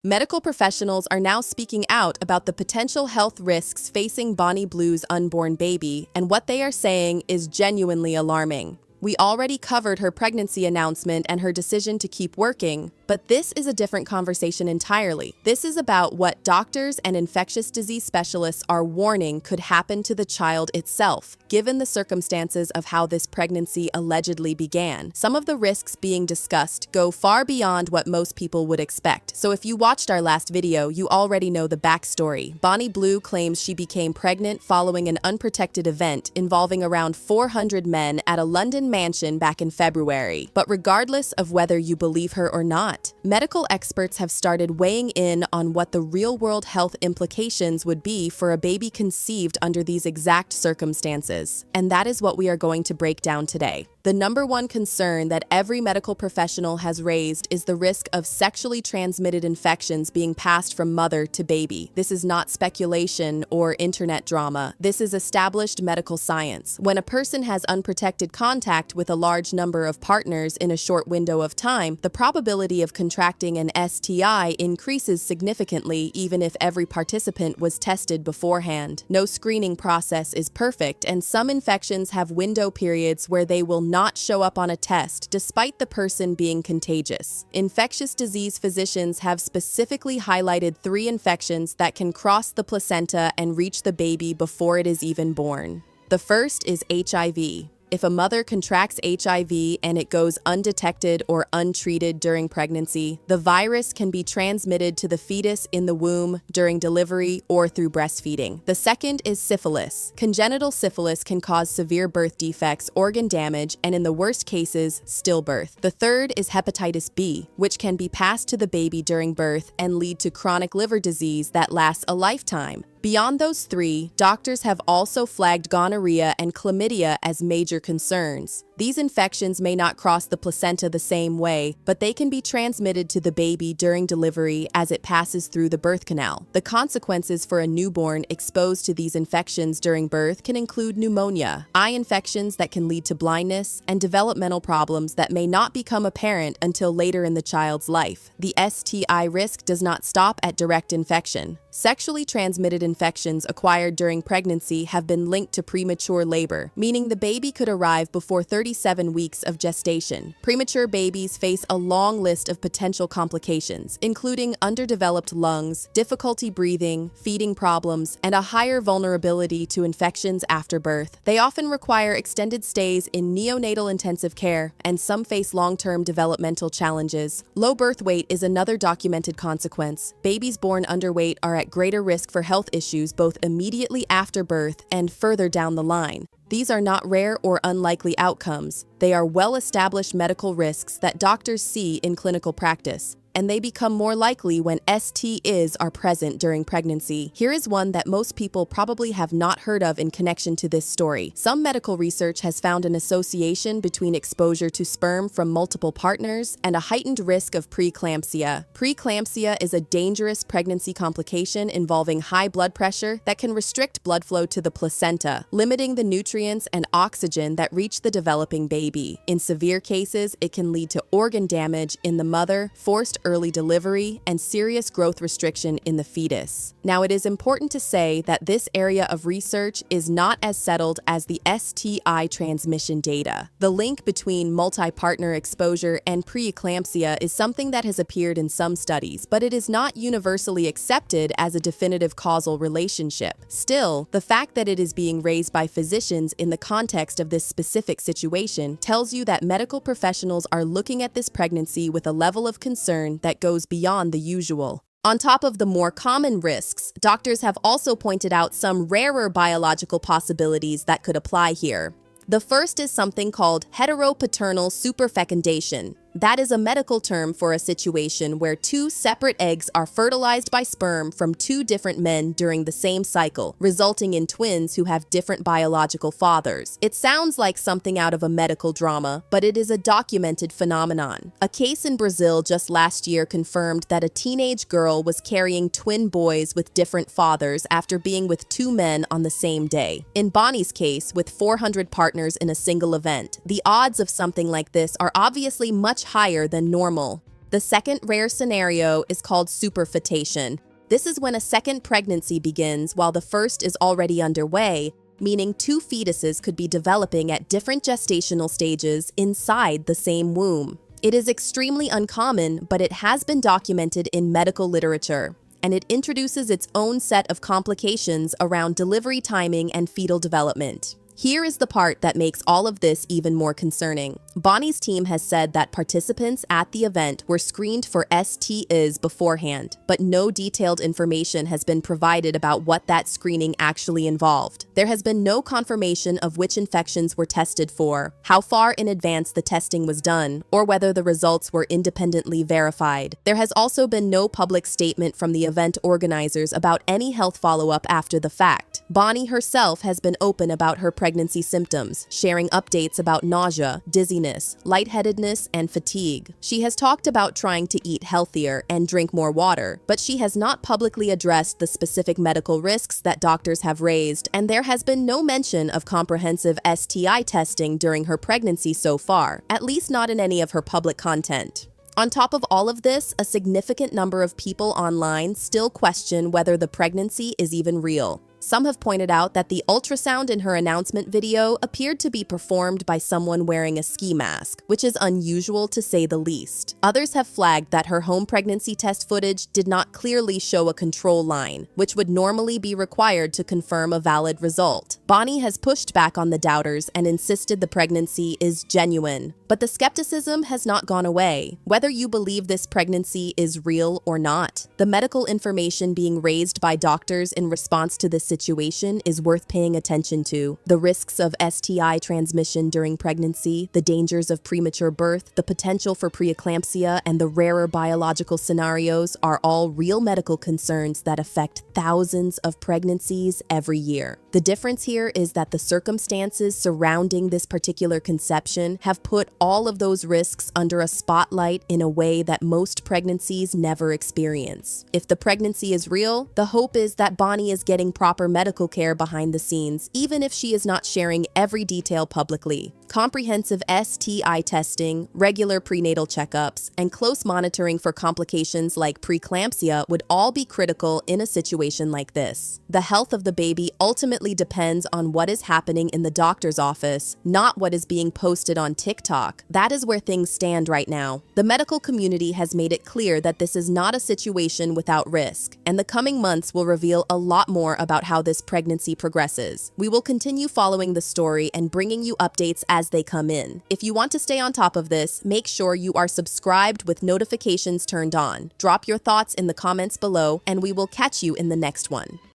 Medical professionals are now speaking out about the potential health risks facing Bonnie Blue's unborn baby, and what they are saying is genuinely alarming. We already covered her pregnancy announcement and her decision to keep working, but this is a different conversation entirely. This is about what doctors and infectious disease specialists are warning could happen to the child itself, given the circumstances of how this pregnancy allegedly began. Some of the risks being discussed go far beyond what most people would expect. So if you watched our last video, you already know the backstory. Bonnie Blue claims she became pregnant following an unprotected event involving around 400 men at a London mansion back in February. But regardless of whether you believe her or not, medical experts have started weighing in on what the real-world health implications would be for a baby conceived under these exact circumstances. And that is what we are going to break down today. The number one concern that every medical professional has raised is the risk of sexually transmitted infections being passed from mother to baby. This is not speculation or internet drama. This is established medical science. When a person has unprotected contact with a large number of partners in a short window of time, the probability of contracting an STI increases significantly, even if every participant was tested beforehand. No screening process is perfect, and some infections have window periods where they will not show up on a test despite the person being contagious. Infectious disease physicians have specifically highlighted 3 infections that can cross the placenta and reach the baby before it is even born. The first is HIV. If a mother contracts HIV and it goes undetected or untreated during pregnancy, the virus can be transmitted to the fetus in the womb during delivery or through breastfeeding. The second is syphilis. Congenital syphilis can cause severe birth defects, organ damage, and in the worst cases, stillbirth. The third is hepatitis B, which can be passed to the baby during birth and lead to chronic liver disease that lasts a lifetime. Beyond those 3, doctors have also flagged gonorrhea and chlamydia as major concerns. These infections may not cross the placenta the same way, but they can be transmitted to the baby during delivery as it passes through the birth canal. The consequences for a newborn exposed to these infections during birth can include pneumonia, eye infections that can lead to blindness, and developmental problems that may not become apparent until later in the child's life. The STI risk does not stop at direct infection. Sexually transmitted infections acquired during pregnancy have been linked to premature labor, meaning the baby could arrive before 37 weeks of gestation. Premature babies face a long list of potential complications, including underdeveloped lungs, difficulty breathing, feeding problems, and a higher vulnerability to infections after birth. They often require extended stays in neonatal intensive care, and some face long-term developmental challenges. Low birth weight is another documented consequence. Babies born underweight are at greater risk for health issues both immediately after birth and further down the line. These are not rare or unlikely outcomes. They are well-established medical risks that doctors see in clinical practice, and they become more likely when STIs are present during pregnancy. Here is one that most people probably have not heard of in connection to this story. Some medical research has found an association between exposure to sperm from multiple partners and a heightened risk of preeclampsia. Preeclampsia is a dangerous pregnancy complication involving high blood pressure that can restrict blood flow to the placenta, limiting the nutrients and oxygen that reach the developing baby. In severe cases, it can lead to organ damage in the mother, forced early delivery, and serious growth restriction in the fetus. Now, it is important to say that this area of research is not as settled as the STI transmission data. The link between multi-partner exposure and preeclampsia is something that has appeared in some studies, but it is not universally accepted as a definitive causal relationship. Still, the fact that it is being raised by physicians in the context of this specific situation tells you that medical professionals are looking at this pregnancy with a level of concern that goes beyond the usual. On top of the more common risks, doctors have also pointed out some rarer biological possibilities that could apply here. The first is something called heteropaternal superfecundation. That is a medical term for a situation where 2 separate eggs are fertilized by sperm from 2 different men during the same cycle, resulting in twins who have different biological fathers. It sounds like something out of a medical drama, but it is a documented phenomenon. A case in Brazil just last year confirmed that a teenage girl was carrying twin boys with different fathers after being with 2 men on the same day. In Bonnie's case, with 400 partners in a single event, the odds of something like this are obviously much higher than normal. The second rare scenario is called superfecundation. This is when a second pregnancy begins while the first is already underway, meaning two fetuses could be developing at different gestational stages inside the same womb. It is extremely uncommon, but it has been documented in medical literature, and it introduces its own set of complications around delivery timing and fetal development. Here is the part that makes all of this even more concerning. Bonnie's team has said that participants at the event were screened for STIs beforehand, but no detailed information has been provided about what that screening actually involved. There has been no confirmation of which infections were tested for, how far in advance the testing was done, or whether the results were independently verified. There has also been no public statement from the event organizers about any health follow-up after the fact. Bonnie herself has been open about her pregnancy symptoms, sharing updates about nausea, dizziness, lightheadedness, and fatigue. She has talked about trying to eat healthier and drink more water, but she has not publicly addressed the specific medical risks that doctors have raised, and there has been no mention of comprehensive STI testing during her pregnancy so far, at least not in any of her public content. On top of all of this, a significant number of people online still question whether the pregnancy is even real. Some have pointed out that the ultrasound in her announcement video appeared to be performed by someone wearing a ski mask, which is unusual to say the least. Others have flagged that her home pregnancy test footage did not clearly show a control line, which would normally be required to confirm a valid result. Bonnie has pushed back on the doubters and insisted the pregnancy is genuine. But the skepticism has not gone away, whether you believe this pregnancy is real or not. The medical information being raised by doctors in response to this situation is worth paying attention to. The risks of STI transmission during pregnancy, the dangers of premature birth, the potential for preeclampsia, and the rarer biological scenarios are all real medical concerns that affect thousands of pregnancies every year. The difference here is that the circumstances surrounding this particular conception have put all of those risks under a spotlight in a way that most pregnancies never experience. If the pregnancy is real, the hope is that Bonnie is getting proper medical care behind the scenes, even if she is not sharing every detail publicly. Comprehensive STI testing, regular prenatal checkups, and close monitoring for complications like preeclampsia would all be critical in a situation like this. The health of the baby ultimately depends on what is happening in the doctor's office, not what is being posted on TikTok. That is where things stand right now. The medical community has made it clear that this is not a situation without risk, and the coming months will reveal a lot more about how this pregnancy progresses. We will continue following the story and bringing you updates as they come in. If you want to stay on top of this, make sure you are subscribed with notifications turned on. Drop your thoughts in the comments below, and we will catch you in the next one.